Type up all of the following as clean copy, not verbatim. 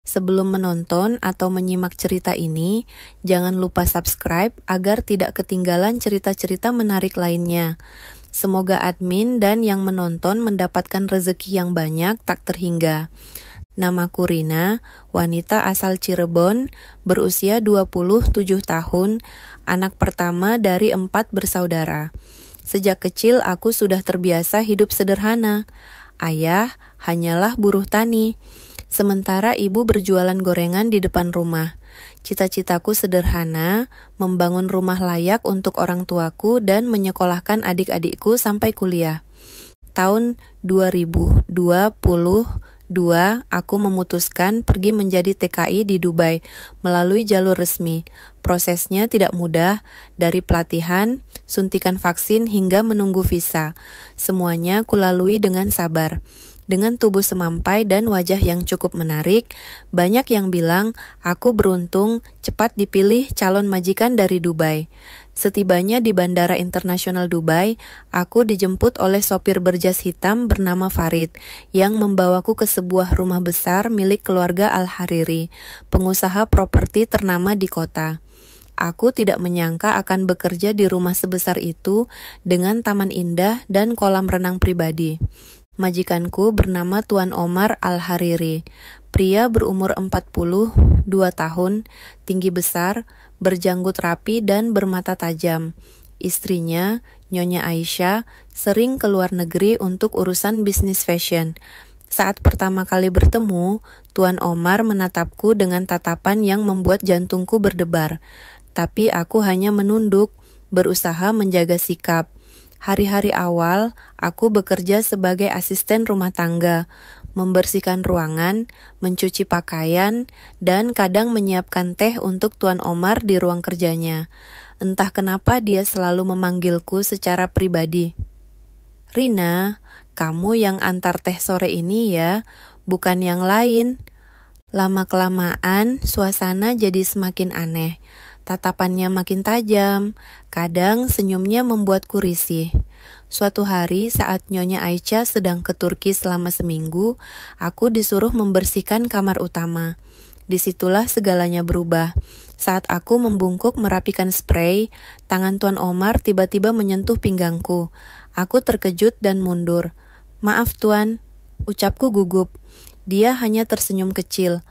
Sebelum menonton atau menyimak cerita ini, jangan lupa subscribe agar tidak ketinggalan cerita-cerita menarik lainnya. Semoga admin dan yang menonton mendapatkan rezeki yang banyak tak terhingga. Namaku Rina, wanita asal Cirebon, berusia 27 tahun, anak pertama dari 4 bersaudara. Sejak kecil aku sudah terbiasa hidup sederhana. Ayah hanyalah buruh tani, sementara ibu berjualan gorengan di depan rumah. Cita-citaku sederhana, membangun rumah layak untuk orang tuaku dan menyekolahkan adik-adikku sampai kuliah. Tahun 2022, aku memutuskan pergi menjadi TKI di Dubai melalui jalur resmi. Prosesnya tidak mudah, dari pelatihan, suntikan vaksin hingga menunggu visa. Semuanya kulalui dengan sabar. Dengan tubuh semampai dan wajah yang cukup menarik, banyak yang bilang aku beruntung cepat dipilih calon majikan dari Dubai. Setibanya di Bandara Internasional Dubai, aku dijemput oleh sopir berjas hitam bernama Farid yang membawaku ke sebuah rumah besar milik keluarga Al-Hariri, pengusaha properti ternama di kota. Aku tidak menyangka akan bekerja di rumah sebesar itu dengan taman indah dan kolam renang pribadi. Majikanku bernama Tuan Omar Al-Hariri, pria berumur 42 tahun, tinggi besar, berjanggut rapi dan bermata tajam. Istrinya, Nyonya Aisyah, sering ke luar negeri untuk urusan bisnis fashion. Saat pertama kali bertemu, Tuan Omar menatapku dengan tatapan yang membuat jantungku berdebar. Tapi aku hanya menunduk, berusaha menjaga sikap. Hari-hari awal, aku bekerja sebagai asisten rumah tangga, membersihkan ruangan, mencuci pakaian, dan kadang menyiapkan teh untuk Tuan Omar di ruang kerjanya. Entah kenapa dia selalu memanggilku secara pribadi. Rina, kamu yang antar teh sore ini ya, bukan yang lain. Lama-kelamaan, suasana jadi semakin aneh. Tatapannya makin tajam, kadang senyumnya membuatku risih. Suatu hari saat Nyonya Aisyah sedang ke Turki selama seminggu, aku disuruh membersihkan kamar utama. Disitulah segalanya berubah. Saat aku membungkuk merapikan spray, tangan Tuan Omar tiba-tiba menyentuh pinggangku. Aku terkejut dan mundur. "Maaf Tuan," ucapku gugup. Dia hanya tersenyum kecil.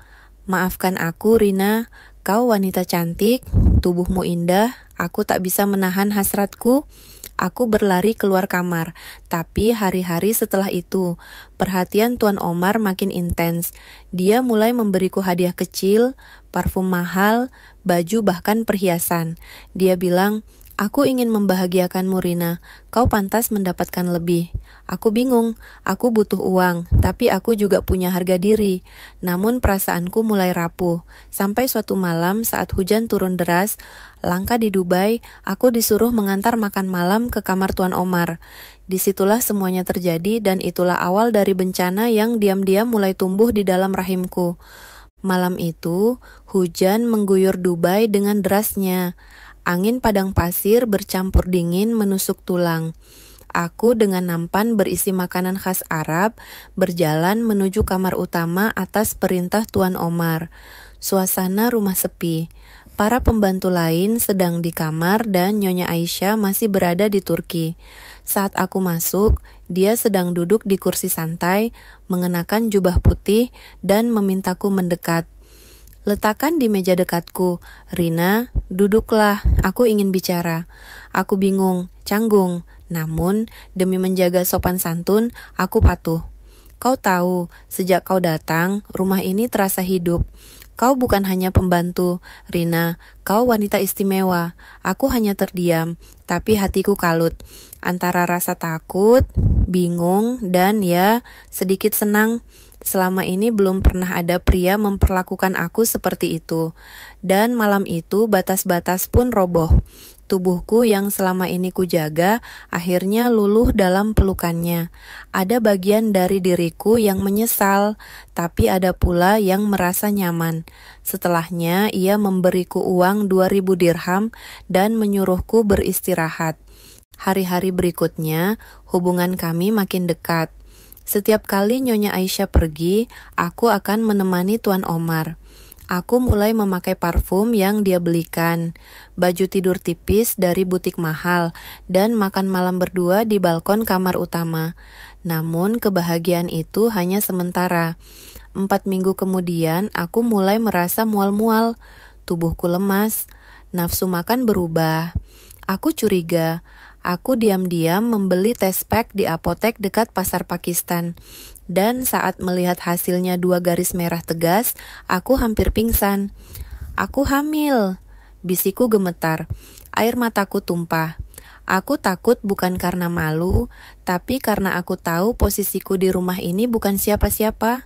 "Maafkan aku Rina, kau wanita cantik, tubuhmu indah, aku tak bisa menahan hasratku." Aku berlari keluar kamar, tapi hari-hari setelah itu, perhatian Tuan Omar makin intens. Dia mulai memberiku hadiah kecil, parfum mahal, baju bahkan perhiasan. Dia bilang, "Aku ingin membahagiakanmu Rina, kau pantas mendapatkan lebih." Aku bingung, aku butuh uang, tapi aku juga punya harga diri. Namun perasaanku mulai rapuh. Sampai suatu malam saat hujan turun deras, langka di Dubai, aku disuruh mengantar makan malam ke kamar Tuan Omar. Disitulah semuanya terjadi dan itulah awal dari bencana yang diam-diam mulai tumbuh di dalam rahimku. Malam itu, hujan mengguyur Dubai dengan derasnya. Angin padang pasir bercampur dingin menusuk tulang. Aku dengan nampan berisi makanan khas Arab berjalan menuju kamar utama atas perintah Tuan Omar. Suasana rumah sepi. Para pembantu lain sedang di kamar dan Nyonya Aisyah masih berada di Turki. Saat aku masuk, dia sedang duduk di kursi santai, mengenakan jubah putih dan memintaku mendekat. "Letakkan di meja dekatku, Rina, duduklah, aku ingin bicara." Aku bingung, canggung, namun demi menjaga sopan santun, aku patuh. "Kau tahu, sejak kau datang, rumah ini terasa hidup. Kau bukan hanya pembantu, Rina, kau wanita istimewa." Aku hanya terdiam, tapi hatiku kalut. Antara rasa takut, bingung, dan ya, sedikit senang. Selama ini belum pernah ada pria memperlakukan aku seperti itu. Dan malam itu batas-batas pun roboh. Tubuhku yang selama ini kujaga akhirnya luluh dalam pelukannya. Ada bagian dari diriku yang menyesal, tapi ada pula yang merasa nyaman. Setelahnya ia memberiku uang 2.000 dirham dan menyuruhku beristirahat. Hari-hari berikutnya hubungan kami makin dekat. Setiap kali Nyonya Aisyah pergi, aku akan menemani Tuan Omar. Aku mulai memakai parfum yang dia belikan, baju tidur tipis dari butik mahal, dan makan malam berdua di balkon kamar utama. Namun kebahagiaan itu hanya sementara. 4 minggu kemudian, aku mulai merasa mual-mual. Tubuhku lemas, nafsu makan berubah. Aku curiga. Aku diam-diam membeli test pack di apotek dekat pasar Pakistan. Dan saat melihat hasilnya 2 garis merah tegas, aku hampir pingsan. Aku hamil. Bisikku gemetar. Air mataku tumpah. Aku takut bukan karena malu, tapi karena aku tahu posisiku di rumah ini bukan siapa-siapa.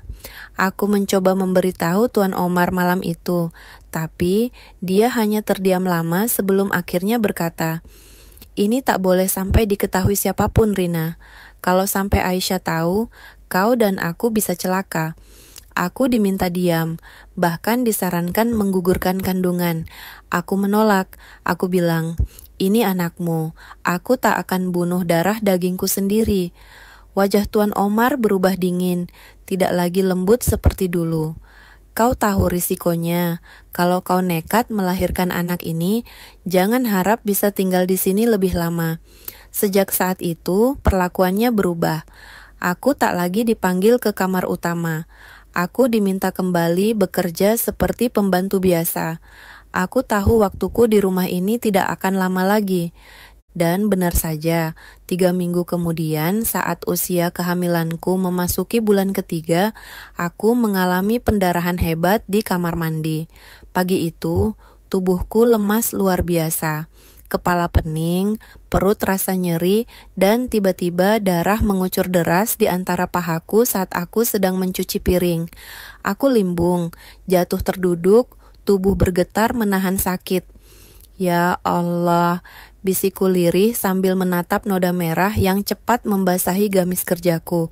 Aku mencoba memberitahu Tuan Omar malam itu, tapi dia hanya terdiam lama sebelum akhirnya berkata, "Ini tak boleh sampai diketahui siapapun, Rina. Kalau sampai Aisyah tahu, kau dan aku bisa celaka." Aku diminta diam, bahkan disarankan menggugurkan kandungan. Aku menolak. Aku bilang, "Ini anakmu. Aku tak akan bunuh darah dagingku sendiri." Wajah Tuan Omar berubah dingin, tidak lagi lembut seperti dulu. "Kau tahu risikonya. Kalau kau nekat melahirkan anak ini, jangan harap bisa tinggal di sini lebih lama." Sejak saat itu, perlakuannya berubah. Aku tak lagi dipanggil ke kamar utama. Aku diminta kembali bekerja seperti pembantu biasa. Aku tahu waktuku di rumah ini tidak akan lama lagi. Dan benar saja, 3 minggu kemudian saat usia kehamilanku memasuki bulan ketiga, aku mengalami pendarahan hebat di kamar mandi. Pagi itu, tubuhku lemas luar biasa. Kepala pening, perut rasa nyeri, dan tiba-tiba darah mengucur deras di antara pahaku saat aku sedang mencuci piring. Aku limbung, jatuh terduduk, tubuh bergetar menahan sakit. "Ya Allah," bisikku lirih sambil menatap noda merah yang cepat membasahi gamis kerjaku.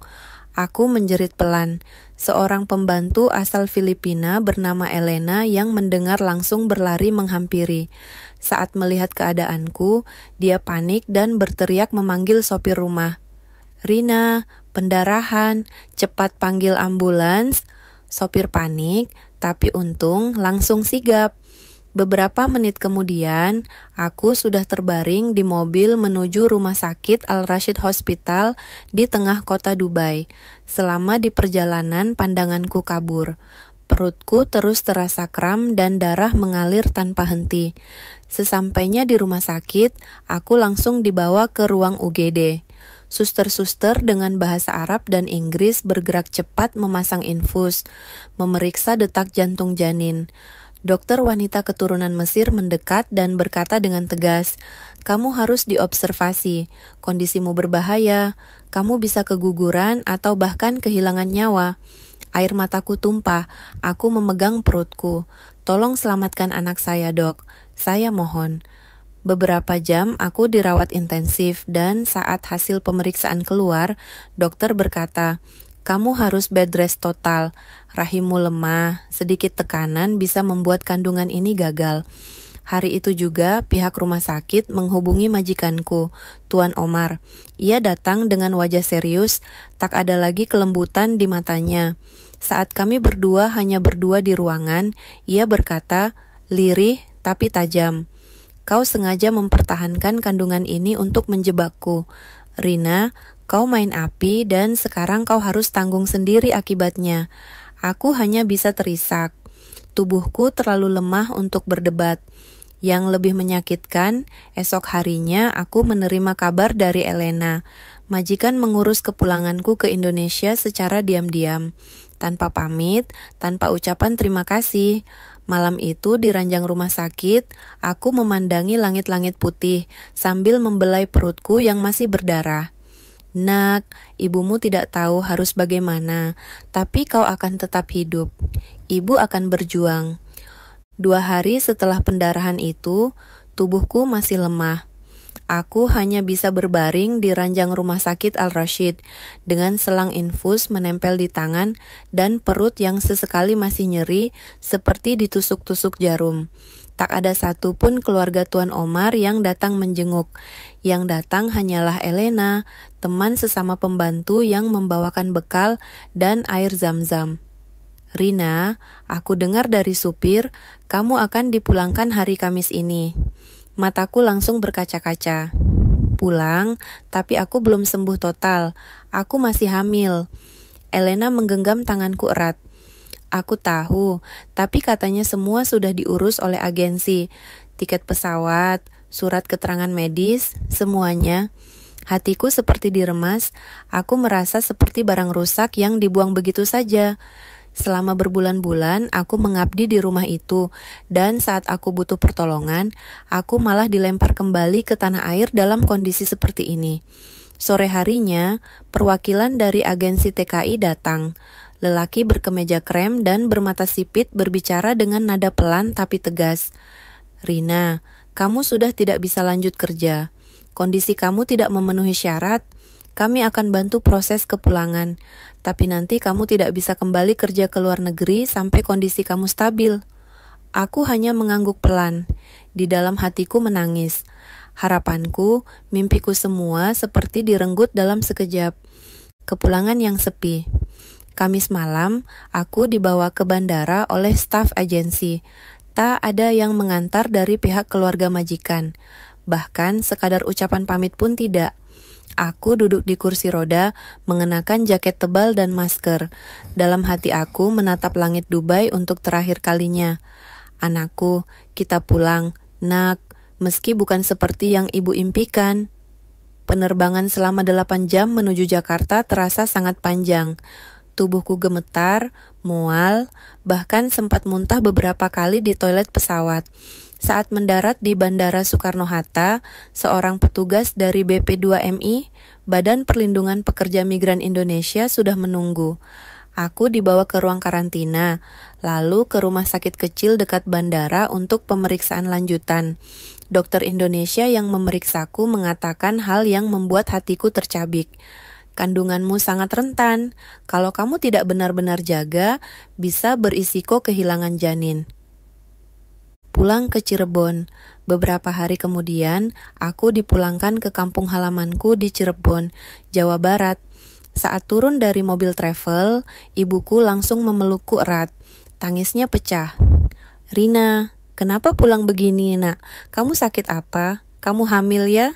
Aku menjerit pelan. Seorang pembantu asal Filipina bernama Elena yang mendengar langsung berlari menghampiri. Saat melihat keadaanku, dia panik dan berteriak memanggil sopir rumah. "Rina, pendarahan, cepat panggil ambulans." Sopir panik, tapi untung langsung sigap. Beberapa menit kemudian, aku sudah terbaring di mobil menuju rumah sakit Al-Rashid Hospital di tengah kota Dubai. Selama di perjalanan, pandanganku kabur. Perutku terus terasa kram dan darah mengalir tanpa henti. Sesampainya di rumah sakit, aku langsung dibawa ke ruang UGD. Suster-suster dengan bahasa Arab dan Inggris bergerak cepat memasang infus, memeriksa detak jantung janin. Dokter wanita keturunan Mesir mendekat dan berkata dengan tegas, "Kamu harus diobservasi, kondisimu berbahaya, kamu bisa keguguran atau bahkan kehilangan nyawa." Air mataku tumpah, aku memegang perutku. "Tolong selamatkan anak saya, Dok. Saya mohon." Beberapa jam aku dirawat intensif dan saat hasil pemeriksaan keluar, dokter berkata, "Kamu harus bed rest total. Rahimmu lemah, sedikit tekanan bisa membuat kandungan ini gagal." Hari itu juga pihak rumah sakit menghubungi majikanku, Tuan Omar. Ia datang dengan wajah serius, tak ada lagi kelembutan di matanya. Saat kami hanya berdua di ruangan, ia berkata, lirih tapi tajam, "Kau sengaja mempertahankan kandungan ini untuk menjebakku. Rina, kau main api dan sekarang kau harus tanggung sendiri akibatnya. Aku hanya bisa terisak. Tubuhku terlalu lemah untuk berdebat." Yang lebih menyakitkan, esok harinya aku menerima kabar dari Elena. Majikan mengurus kepulanganku ke Indonesia secara diam-diam, tanpa pamit, tanpa ucapan terima kasih. Malam itu di ranjang rumah sakit, aku memandangi langit-langit putih sambil membelai perutku yang masih berdarah. "Nak, ibumu tidak tahu harus bagaimana, tapi kau akan tetap hidup. Ibu akan berjuang." 2 hari setelah pendarahan itu, tubuhku masih lemah. Aku hanya bisa berbaring di ranjang rumah sakit Al-Rashid dengan selang infus menempel di tangan dan perut yang sesekali masih nyeri seperti ditusuk-tusuk jarum. Tak ada satupun keluarga Tuan Omar yang datang menjenguk. Yang datang hanyalah Elena, teman sesama pembantu yang membawakan bekal dan air zam-zam. Rina, aku dengar dari supir, kamu akan dipulangkan hari Kamis ini. Mataku langsung berkaca-kaca. Pulang, tapi aku belum sembuh total. Aku masih hamil. Elena menggenggam tanganku erat. Aku tahu, tapi katanya semua sudah diurus oleh agensi. Tiket pesawat, surat keterangan medis, semuanya. Hatiku seperti diremas, aku merasa seperti barang rusak yang dibuang begitu saja. Selama berbulan-bulan, aku mengabdi di rumah itu, dan saat aku butuh pertolongan, aku malah dilempar kembali ke tanah air dalam kondisi seperti ini. Sore harinya, perwakilan dari agensi TKI datang. Lelaki berkemeja krem dan bermata sipit berbicara dengan nada pelan tapi tegas. Rina, kamu sudah tidak bisa lanjut kerja. Kondisi kamu tidak memenuhi syarat. Kami akan bantu proses kepulangan. Tapi nanti kamu tidak bisa kembali kerja ke luar negeri sampai kondisi kamu stabil. Aku hanya mengangguk pelan. Di dalam hatiku menangis. Harapanku, mimpiku semua seperti direnggut dalam sekejap. Kepulangan yang sepi. Kamis malam, aku dibawa ke bandara oleh staf agensi. Tak ada yang mengantar dari pihak keluarga majikan. Bahkan sekadar ucapan pamit pun tidak. Aku duduk di kursi roda, mengenakan jaket tebal dan masker. Dalam hati aku menatap langit Dubai untuk terakhir kalinya. Anakku, kita pulang. Nak, meski bukan seperti yang ibu impikan. Penerbangan selama 8 jam menuju Jakarta terasa sangat panjang. Tubuhku gemetar, mual, bahkan sempat muntah beberapa kali di toilet pesawat. Saat mendarat di Bandara Soekarno-Hatta, seorang petugas dari BP2MI, Badan Perlindungan Pekerja Migran Indonesia, sudah menunggu. Aku dibawa ke ruang karantina, lalu ke rumah sakit kecil dekat bandara untuk pemeriksaan lanjutan. Dokter Indonesia yang memeriksaku mengatakan hal yang membuat hatiku tercabik. Kandunganmu sangat rentan. Kalau kamu tidak benar-benar jaga, bisa berisiko kehilangan janin. Pulang ke Cirebon. Beberapa hari kemudian, aku dipulangkan ke kampung halamanku di Cirebon, Jawa Barat. Saat turun dari mobil travel, ibuku langsung memelukku erat. Tangisnya pecah. Rina, kenapa pulang begini, nak? Kamu sakit apa? Kamu hamil ya?